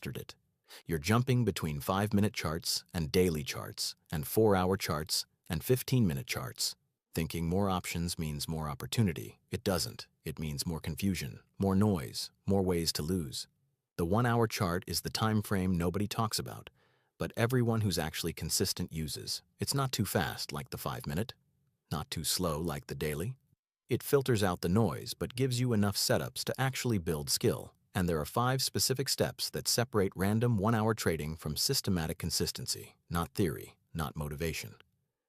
mastered it. You're jumping between 5-minute charts and daily charts and 4-hour charts and 15-minute charts. Thinking more options means more opportunity. It doesn't. It means more confusion, more noise, more ways to lose. The 1-hour chart is the time frame nobody talks about, but everyone who's actually consistent uses. It's not too fast like the 5-minute, not too slow like the daily. It filters out the noise but gives you enough setups to actually build skill. And there are 5 specific steps that separate random 1-hour trading from systematic consistency, not theory, not motivation.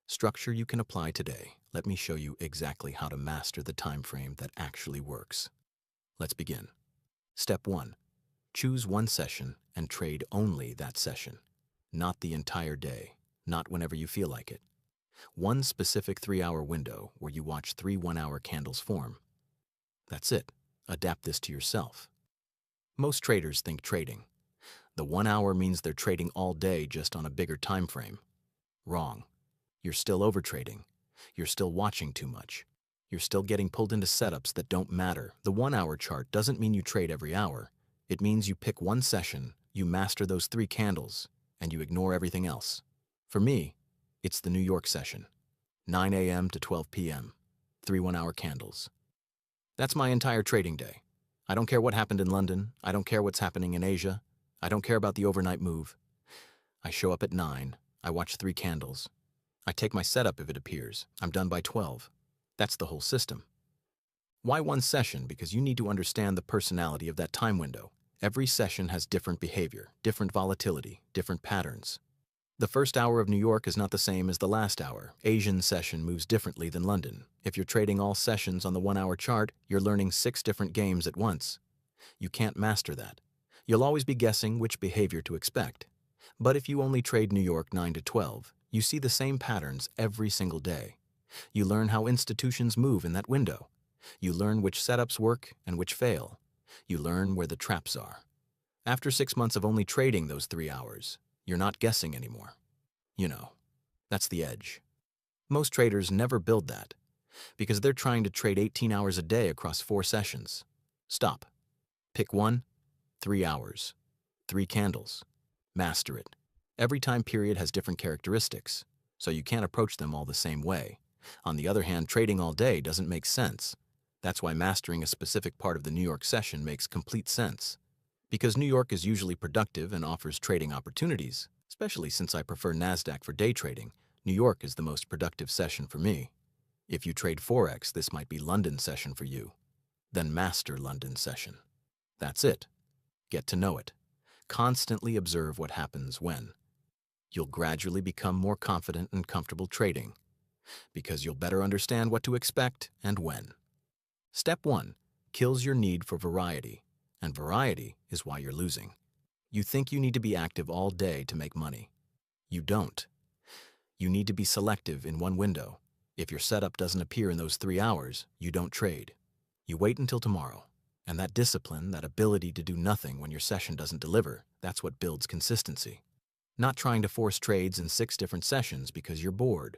Structure you can apply today. Let me show you exactly how to master the time frame that actually works. Let's begin. Step 1. Choose one session and trade only that session. Not the entire day, not whenever you feel like it. One specific 3-hour window where you watch 3 1-hour candles form. That's it. Adapt this to yourself. Most traders think trading. The 1 hour means they're trading all day just on a bigger time frame. Wrong. You're still overtrading. You're still watching too much. You're still getting pulled into setups that don't matter. The 1-hour chart doesn't mean you trade every hour. It means you pick one session, you master those 3 candles, and you ignore everything else. For me, it's the New York session. 9 a.m. to 12 p.m. 3 1-hour candles. That's my entire trading day. I don't care what happened in London. I don't care what's happening in Asia. I don't care about the overnight move. I show up at 9. I watch 3 candles. I take my setup if it appears. I'm done by 12. That's the whole system. Why one session? Because you need to understand the personality of that time window. Every session has different behavior, different volatility, different patterns. The first hour of New York is not the same as the last hour. Asian session moves differently than London. If you're trading all sessions on the 1-hour chart, you're learning 6 different games at once. You can't master that. You'll always be guessing which behavior to expect. But if you only trade New York 9 to 12, you see the same patterns every single day. You learn how institutions move in that window. You learn which setups work and which fail. You learn where the traps are. After 6 months of only trading those 3 hours, you're not guessing anymore. You know, that's the edge. Most traders never build that because they're trying to trade 18 hours a day across 4 sessions. Stop. Pick one, 3 hours, 3 candles. Master it. Every time period has different characteristics, so you can't approach them all the same way. On the other hand, trading all day doesn't make sense. That's why mastering a specific part of the New York session makes complete sense. Because New York is usually productive and offers trading opportunities, especially since I prefer NASDAQ for day trading, New York is the most productive session for me. If you trade Forex, this might be London session for you. Then master London session. That's it. Get to know it. Constantly observe what happens when. You'll gradually become more confident and comfortable trading, because you'll better understand what to expect and when. Step 1 kills your need for variety, and variety is why you're losing. You think you need to be active all day to make money. You don't. You need to be selective in one window. If your setup doesn't appear in those 3 hours, you don't trade. You wait until tomorrow. And that discipline, that ability to do nothing when your session doesn't deliver, that's what builds consistency. Not trying to force trades in 6 different sessions because you're bored.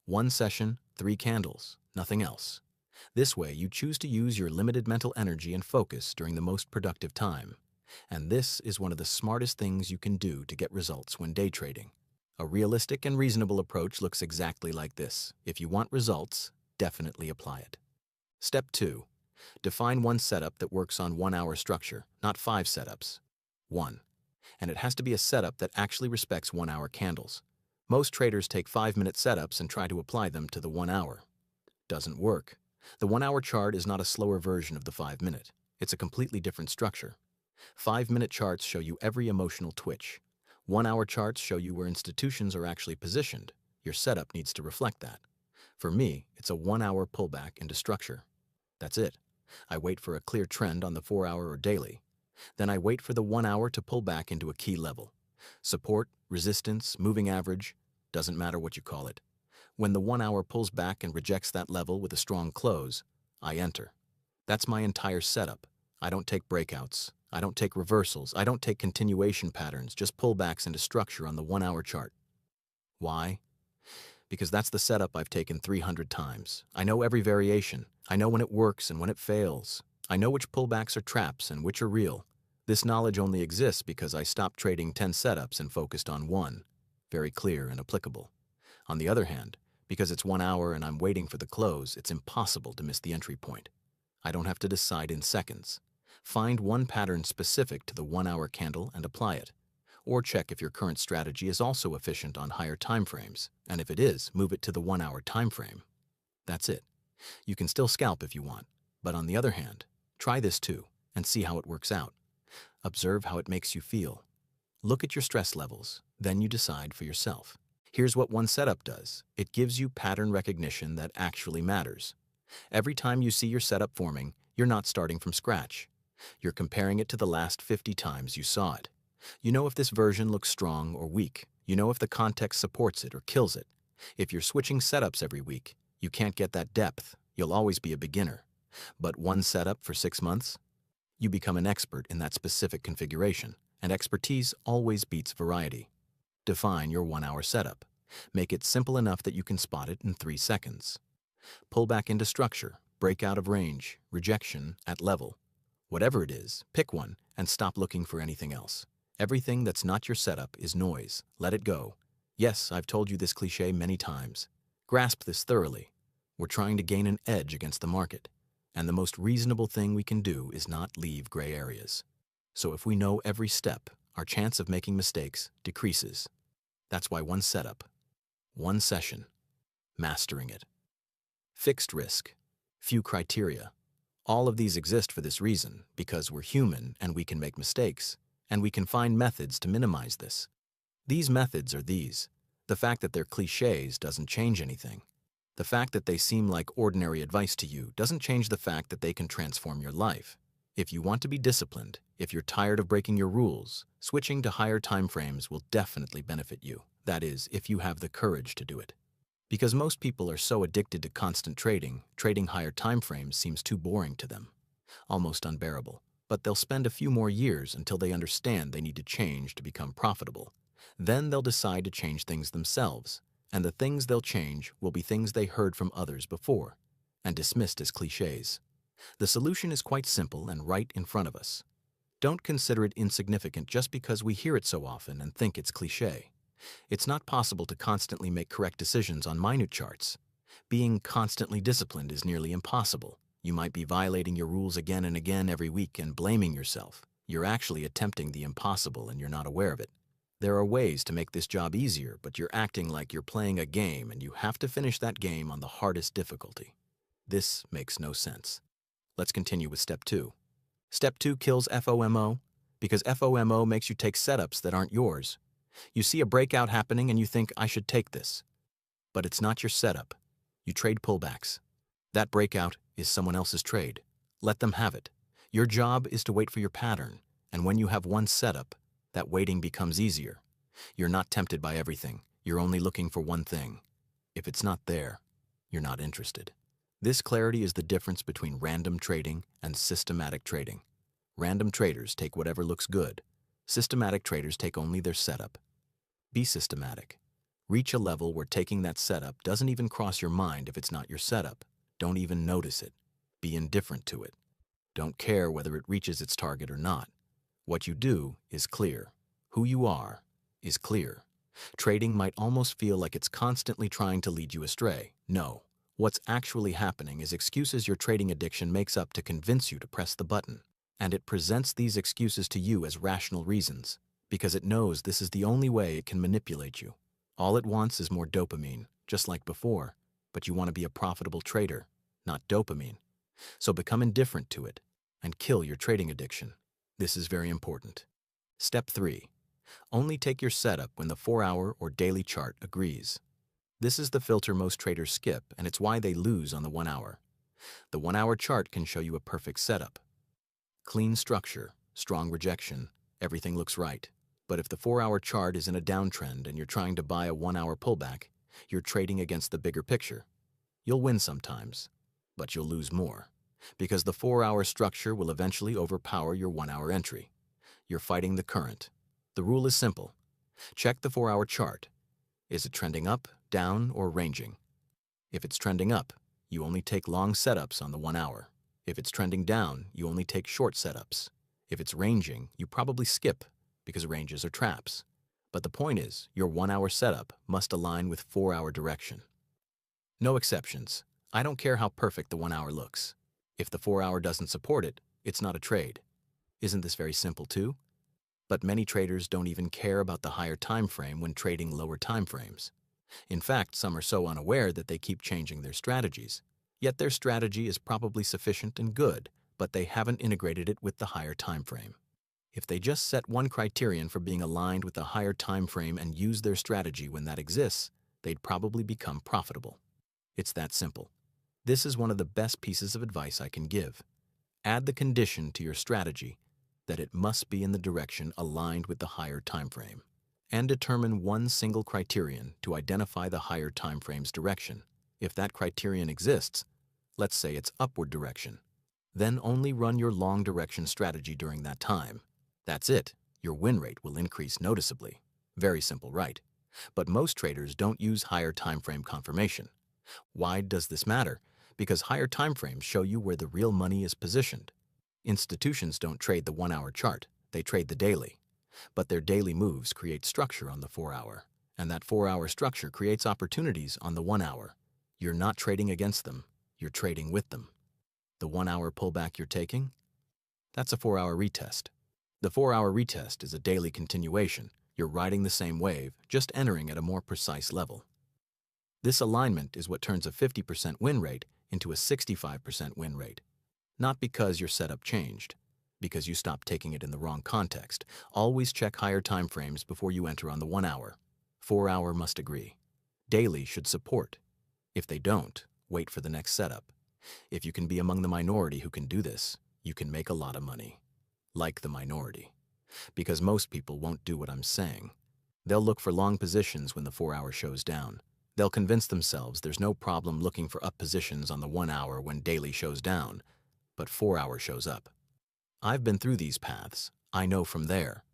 One session, 3 candles, nothing else. This way, you choose to use your limited mental energy and focus during the most productive time. And this is one of the smartest things you can do to get results when day trading. A realistic and reasonable approach looks exactly like this. If you want results, definitely apply it. Step 2. Define one setup that works on 1-hour structure, not 5 setups. 1. And it has to be a setup that actually respects 1-hour candles. Most traders take 5-minute setups and try to apply them to the 1 hour. Doesn't work. The 1-hour chart is not a slower version of the 5-minute. It's a completely different structure. 5-minute charts show you every emotional twitch. 1-hour charts show you where institutions are actually positioned. Your setup needs to reflect that. For me, it's a 1-hour pullback into structure. That's it. I wait for a clear trend on the 4-hour or daily. Then I wait for the 1 hour to pull back into a key level. Support, resistance, moving average, doesn't matter what you call it. When the 1 hour pulls back and rejects that level with a strong close, I enter. That's my entire setup. I don't take breakouts. I don't take reversals. I don't take continuation patterns, just pullbacks into structure on the 1-hour chart. Why? Because that's the setup I've taken 300 times. I know every variation. I know when it works and when it fails. I know which pullbacks are traps and which are real. This knowledge only exists because I stopped trading 10 setups and focused on one. Very clear and applicable. On the other hand, because it's 1 hour and I'm waiting for the close, it's impossible to miss the entry point. I don't have to decide in seconds. Find one pattern specific to the 1 hour candle and apply it. Or check if your current strategy is also efficient on higher time frames, and if it is, move it to the 1 hour time frame. That's it. You can still scalp if you want, but on the other hand, try this too and see how it works out. Observe how it makes you feel. Look at your stress levels, then you decide for yourself. Here's what one setup does. It gives you pattern recognition that actually matters. Every time you see your setup forming, you're not starting from scratch. You're comparing it to the last 50 times you saw it. You know if this version looks strong or weak. You know if the context supports it or kills it. If you're switching setups every week, you can't get that depth. You'll always be a beginner. But one setup for 6 months? You become an expert in that specific configuration, and expertise always beats variety. Define your 1 hour setup. Make it simple enough that you can spot it in 3 seconds. Pull back into structure, break out of range, rejection, at level. Whatever it is, pick one and stop looking for anything else. Everything that's not your setup is noise. Let it go. Yes, I've told you this cliche many times. Grasp this thoroughly. We're trying to gain an edge against the market, and the most reasonable thing we can do is not leave gray areas. So if we know every step, our chance of making mistakes decreases. That's why one setup, one session, mastering it. Fixed risk, few criteria. All of these exist for this reason, because we're human and we can make mistakes, and we can find methods to minimize this. These methods are these. The fact that they're cliches doesn't change anything. The fact that they seem like ordinary advice to you doesn't change the fact that they can transform your life. If you want to be disciplined, if you're tired of breaking your rules, switching to higher time frames will definitely benefit you. That is, if you have the courage to do it. Because most people are so addicted to constant trading, trading higher time frames seems too boring to them. Almost unbearable. But they'll spend a few more years until they understand they need to change to become profitable. Then they'll decide to change things themselves, and the things they'll change will be things they heard from others before, and dismissed as cliches. The solution is quite simple and right in front of us. Don't consider it insignificant just because we hear it so often and think it's cliche. It's not possible to constantly make correct decisions on minute charts. Being constantly disciplined is nearly impossible. You might be violating your rules again and again every week and blaming yourself. You're actually attempting the impossible and you're not aware of it. There are ways to make this job easier, but you're acting like you're playing a game and you have to finish that game on the hardest difficulty. This makes no sense. Let's continue with step 2. Step 2 kills FOMO because FOMO makes you take setups that aren't yours. You see a breakout happening and you think, I should take this. But it's not your setup. You trade pullbacks. That breakout is someone else's trade. Let them have it. Your job is to wait for your pattern, and when you have one setup, that waiting becomes easier. You're not tempted by everything. You're only looking for one thing. If it's not there, you're not interested. This clarity is the difference between random trading and systematic trading. Random traders take whatever looks good. Systematic traders take only their setup. Be systematic. Reach a level where taking that setup doesn't even cross your mind if it's not your setup. Don't even notice it. Be indifferent to it. Don't care whether it reaches its target or not. What you do is clear. Who you are is clear. Trading might almost feel like it's constantly trying to lead you astray. No. What's actually happening is excuses your trading addiction makes up to convince you to press the button. And it presents these excuses to you as rational reasons, because it knows this is the only way it can manipulate you. All it wants is more dopamine, just like before, but you want to be a profitable trader, not dopamine. So become indifferent to it and kill your trading addiction. This is very important. Step 3. Only take your setup when the 4-hour or daily chart agrees. This is the filter most traders skip, and it's why they lose on the 1 hour. The 1-hour chart can show you a perfect setup. Clean structure, strong rejection, everything looks right. But if the 4-hour chart is in a downtrend and you're trying to buy a 1-hour pullback, you're trading against the bigger picture. You'll win sometimes, but you'll lose more, because the 4-hour structure will eventually overpower your 1-hour entry. You're fighting the current. The rule is simple. Check the 4-hour chart. Is it trending up, down, or ranging? If it's trending up, you only take long setups on the 1 hour. If it's trending down, you only take short setups. If it's ranging, you probably skip because ranges are traps. But the point is, your 1-hour setup must align with 4-hour direction. No exceptions. I don't care how perfect the 1-hour looks. If the 4-hour doesn't support it, it's not a trade. Isn't this very simple too? But many traders don't even care about the higher time frame when trading lower time frames. In fact, some are so unaware that they keep changing their strategies. Yet their strategy is probably sufficient and good, but they haven't integrated it with the higher time frame. If they just set one criterion for being aligned with the higher time frame and use their strategy when that exists, they'd probably become profitable. It's that simple. This is one of the best pieces of advice I can give. Add the condition to your strategy that it must be in the direction aligned with the higher time frame, and determine one single criterion to identify the higher time frame's direction. If that criterion exists, let's say it's upward direction, then only run your long direction strategy during that time. That's it. Your win rate will increase noticeably. Very simple, right? But most traders don't use higher time frame confirmation. Why does this matter? Because higher time frames show you where the real money is positioned. Institutions don't trade the 1-hour chart, they trade the daily. But their daily moves create structure on the 4-hour, and that 4-hour structure creates opportunities on the 1-hour. You're not trading against them, you're trading with them. The 1-hour pullback you're taking? That's a 4-hour retest. The 4-hour retest is a daily continuation. You're riding the same wave, just entering at a more precise level. This alignment is what turns a 50% win rate into a 65% win rate. Not because your setup changed, because you stopped taking it in the wrong context. Always check higher time frames before you enter on the 1-hour. 4-hour must agree. Daily should support. If they don't, wait for the next setup. If you can be among the minority who can do this, you can make a lot of money. Like the minority. Because most people won't do what I'm saying. They'll look for long positions when the 4-hour shows down. They'll convince themselves there's no problem looking for up positions on the 1-hour when daily shows down, but 4-hour shows up. I've been through these paths. I know from there.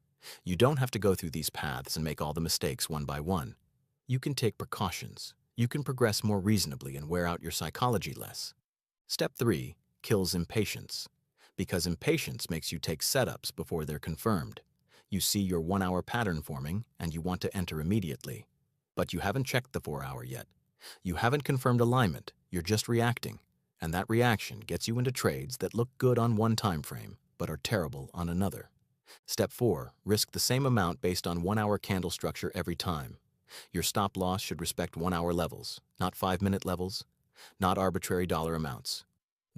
You don't have to go through these paths and make all the mistakes one by one. You can take precautions. You can progress more reasonably and wear out your psychology less. Step 3 kills impatience. Because impatience makes you take setups before they're confirmed. You see your 1-hour pattern forming and you want to enter immediately. But you haven't checked the 4-hour yet. You haven't confirmed alignment, you're just reacting. And that reaction gets you into trades that look good on one time frame, but are terrible on another. Step 4, risk the same amount based on 1-hour candle structure every time. Your stop loss should respect 1-hour levels, not 5-minute levels, not arbitrary dollar amounts.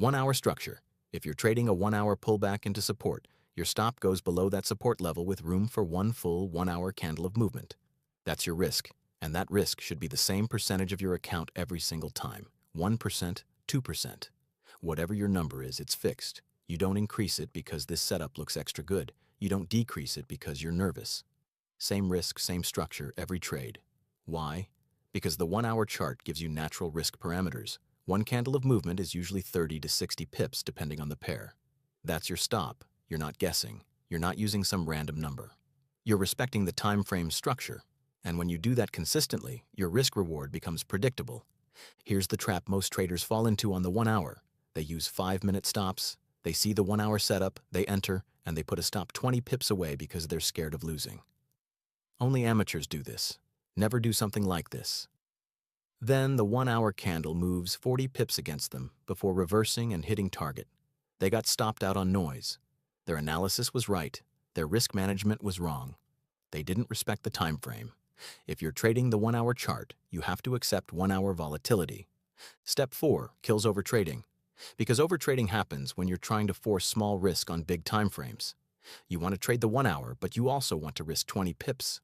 1-hour structure. If you're trading a 1-hour pullback into support, your stop goes below that support level with room for one full 1-hour candle of movement. That's your risk. And that risk should be the same percentage of your account every single time. 1%, 2%. Whatever your number is, it's fixed. You don't increase it because this setup looks extra good. You don't decrease it because you're nervous. Same risk, same structure, every trade. Why? Because the 1-hour chart gives you natural risk parameters. One candle of movement is usually 30 to 60 pips depending on the pair. That's your stop. You're not guessing. You're not using some random number. You're respecting the time frame structure. And when you do that consistently, your risk-reward becomes predictable. Here's the trap most traders fall into on the 1-hour. They use 5-minute stops, they see the 1-hour setup, they enter, and they put a stop 20 pips away because they're scared of losing. Only amateurs do this. Never do something like this. Then the 1-hour candle moves 40 pips against them before reversing and hitting target. They got stopped out on noise. Their analysis was right. Their risk management was wrong. They didn't respect the time frame. If you're trading the 1-hour chart, you have to accept 1-hour volatility. Step 4 kills overtrading. Because overtrading happens when you're trying to force small risk on big time frames. You want to trade the 1-hour, but you also want to risk 20 pips.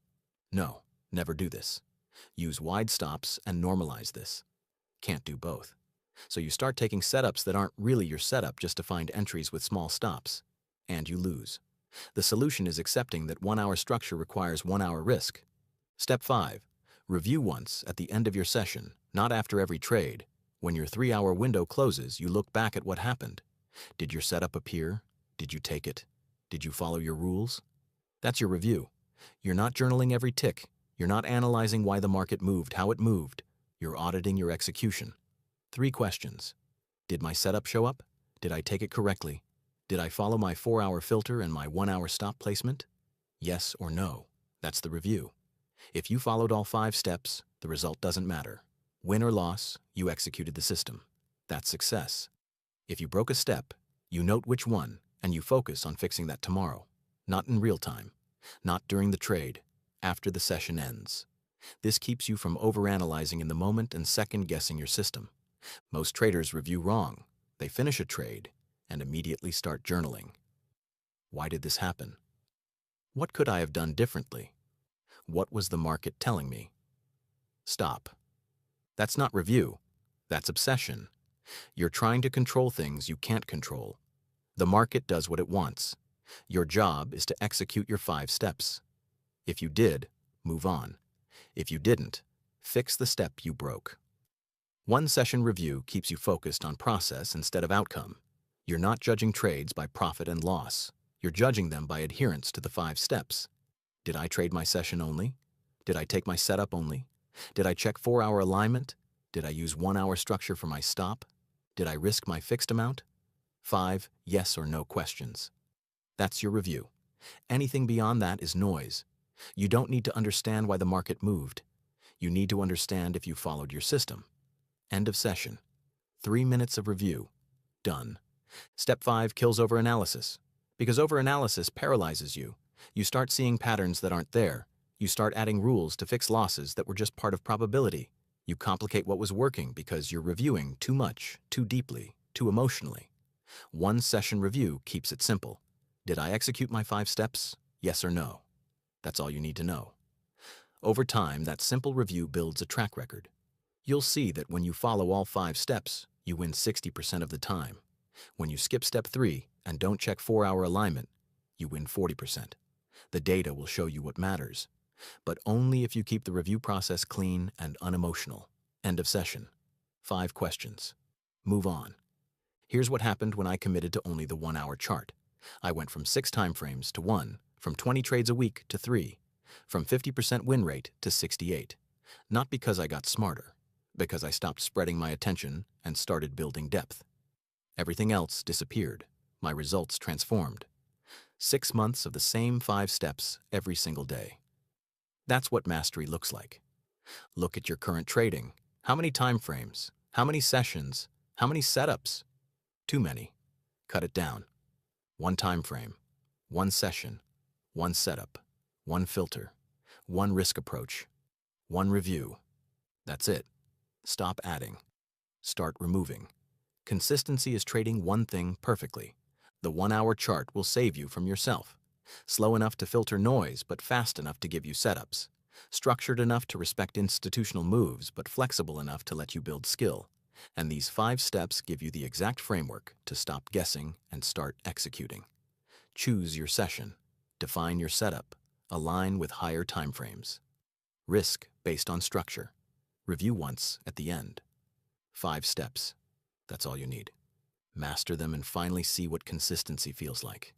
No, never do this. Use wide stops and normalize this. Can't do both. So you start taking setups that aren't really your setup just to find entries with small stops. And you lose. The solution is accepting that 1-hour structure requires 1-hour risk. Step 5. Review once at the end of your session, not after every trade. When your 3-hour window closes, you look back at what happened. Did your setup appear? Did you take it? Did you follow your rules? That's your review. You're not journaling every tick. You're not analyzing why the market moved, how it moved. You're auditing your execution. 3 questions. Did my setup show up? Did I take it correctly? Did I follow my 4-hour filter and my 1-hour stop placement? Yes or no? That's the review. If you followed all 5 steps, the result doesn't matter. Win or loss, you executed the system. That's success. If you broke a step, you note which one, and you focus on fixing that tomorrow. Not in real time. Not during the trade. After the session ends. This keeps you from overanalyzing in the moment and second-guessing your system. Most traders review wrong. They finish a trade and immediately start journaling. Why did this happen? What could I have done differently? What was the market telling me? Stop. That's not review. That's obsession. You're trying to control things you can't control. The market does what it wants. Your job is to execute your 5 steps. If you did, move on. If you didn't, fix the step you broke. One session review keeps you focused on process instead of outcome. You're not judging trades by profit and loss. You're judging them by adherence to the 5 steps. Did I trade my session only? Did I take my setup only? Did I check 4-hour alignment? Did I use 1-hour structure for my stop? Did I risk my fixed amount? 5 yes or no questions. That's your review. Anything beyond that is noise. You don't need to understand why the market moved. You need to understand if you followed your system. End of session. 3 minutes of review. Done. Step 5 kills overanalysis. Because overanalysis paralyzes you. You start seeing patterns that aren't there. You start adding rules to fix losses that were just part of probability. You complicate what was working because you're reviewing too much, too deeply, too emotionally. One session review keeps it simple. Did I execute my 5 steps? Yes or no? That's all you need to know. Over time, that simple review builds a track record. You'll see that when you follow all 5 steps, you win 60% of the time. When you skip step 3 and don't check 4-hour alignment, you win 40%. The data will show you what matters, but only if you keep the review process clean and unemotional. End of session. 5 questions. Move on. Here's what happened when I committed to only the 1-hour chart. I went from 6 timeframes to 1, from 20 trades a week to 3, from 50% win rate to 68. Not because I got smarter, because I stopped spreading my attention and started building depth. Everything else disappeared. My results transformed. 6 months of the same 5 steps every single day. That's what mastery looks like. Look at your current trading. How many timeframes? How many sessions? How many setups? Too many. Cut it down. 1 timeframe, 1 session, 1 setup, 1 filter, 1 risk approach, 1 review. That's it. Stop adding. Start removing. Consistency is trading one thing perfectly. The 1-hour chart will save you from yourself. Slow enough to filter noise, but fast enough to give you setups. Structured enough to respect institutional moves, but flexible enough to let you build skill. And these 5 steps give you the exact framework to stop guessing and start executing. Choose your session. Define your setup. Align with higher timeframes. Risk based on structure. Review once at the end. 5 steps. That's all you need. Master them and finally see what consistency feels like.